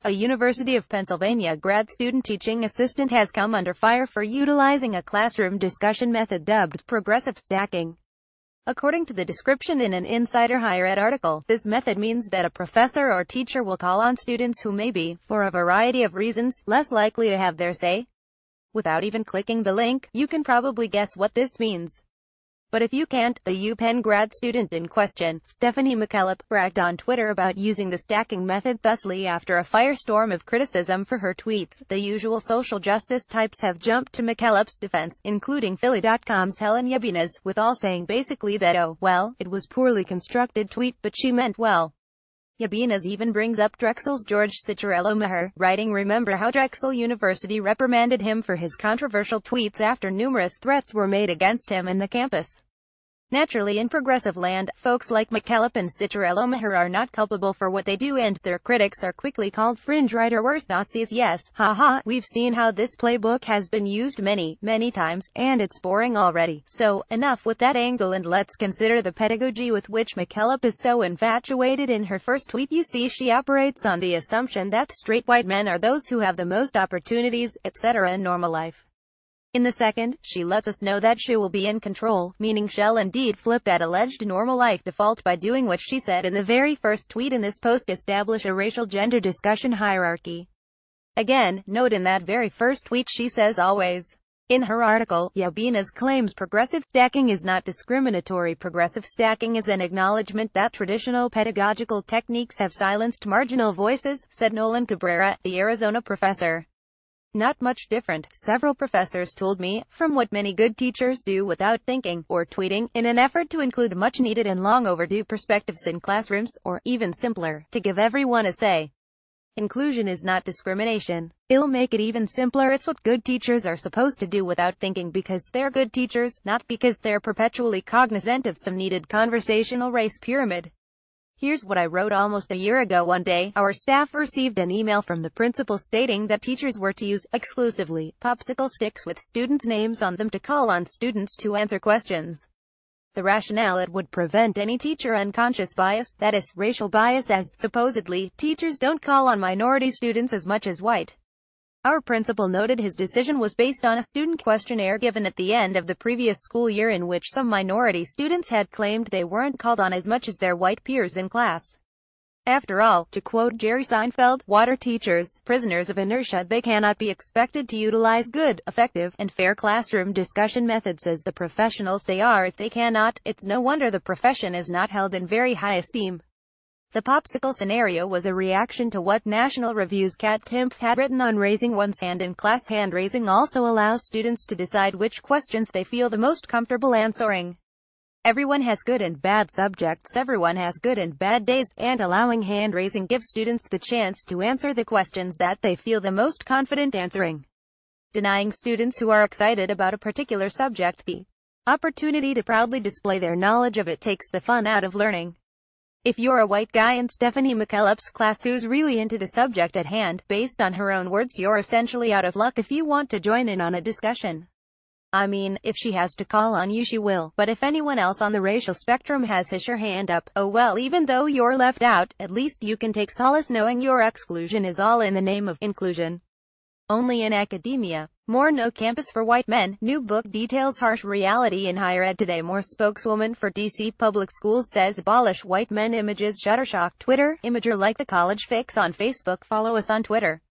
A University of Pennsylvania grad student teaching assistant has come under fire for utilizing a classroom discussion method dubbed progressive stacking. According to the description in an Insider Higher Ed article, this method means that a professor or teacher will call on students who may be, for a variety of reasons, less likely to have their say. Without even clicking the link, you can probably guess what this means. But if you can't, the UPenn grad student in question, Stephanie McKellop, bragged on Twitter about using the stacking method thusly after a firestorm of criticism for her tweets. The usual social justice types have jumped to McKellop's defense, including Philly.com's Helen Yabinas, with all saying basically that, oh, well, it was poorly constructed tweet, but she meant well. Yabinas even brings up Drexel's George Ciccariello-Maher, writing, "Remember how Drexel University reprimanded him for his controversial tweets after numerous threats were made against him and the campus." Naturally, in progressive land, folks like McKellop and Ciccariello-Maher are not culpable for what they do, and their critics are quickly called fringe right or worse Nazis. Yes, haha, we've seen how this playbook has been used many times, and it's boring already. So, enough with that angle and let's consider the pedagogy with which McKellop is so infatuated. In her first tweet, you see she operates on the assumption that straight white men are those who have the most opportunities, etc. in normal life. In the second, she lets us know that she will be in control, meaning she'll indeed flip that alleged normal life default by doing what she said in the very first tweet in this post: establish a racial gender discussion hierarchy. Again, note in that very first tweet she says always. In her article, Yabinas claims progressive stacking is not discriminatory. Progressive stacking is an acknowledgement that traditional pedagogical techniques have silenced marginal voices, said Nolan Cabrera, the Arizona professor. Not much different, several professors told me, from what many good teachers do without thinking, or tweeting, in an effort to include much-needed and long-overdue perspectives in classrooms, or, even simpler, to give everyone a say. Inclusion is not discrimination. It'll make it even simpler. It's what good teachers are supposed to do without thinking, because they're good teachers, not because they're perpetually cognizant of some needed conversational race pyramid. Here's what I wrote almost a year ago. One day, our staff received an email from the principal stating that teachers were to use, exclusively, popsicle sticks with students' names on them to call on students to answer questions. The rationale: it would prevent any teacher unconscious bias, that is, racial bias, as, supposedly, teachers don't call on minority students as much as white. Our principal noted his decision was based on a student questionnaire given at the end of the previous school year in which some minority students had claimed they weren't called on as much as their white peers in class. After all, to quote Jerry Seinfeld, "What are teachers? Prisoners of inertia. They cannot be expected to utilize good, effective, and fair classroom discussion methods as the professionals they are. If they cannot, it's no wonder the profession is not held in very high esteem." The popsicle scenario was a reaction to what National Review's Kat Timpf had written on raising one's hand in class. Hand raising also allows students to decide which questions they feel the most comfortable answering. Everyone has good and bad subjects, everyone has good and bad days, and allowing hand raising gives students the chance to answer the questions that they feel the most confident answering. Denying students who are excited about a particular subject the opportunity to proudly display their knowledge of it takes the fun out of learning. If you're a white guy in Stephanie McKellop's class who's really into the subject at hand, based on her own words, you're essentially out of luck if you want to join in on a discussion. I mean, if she has to call on you she will, but if anyone else on the racial spectrum has his her hand up, oh well, even though you're left out, at least you can take solace knowing your exclusion is all in the name of inclusion. Only in academia. More No Campus for White Men. New book details harsh reality in higher ed today. More spokeswoman for D.C. Public Schools says abolish white men images. Shutterstock. Twitter. Imager like the college fix on Facebook. Follow us on Twitter.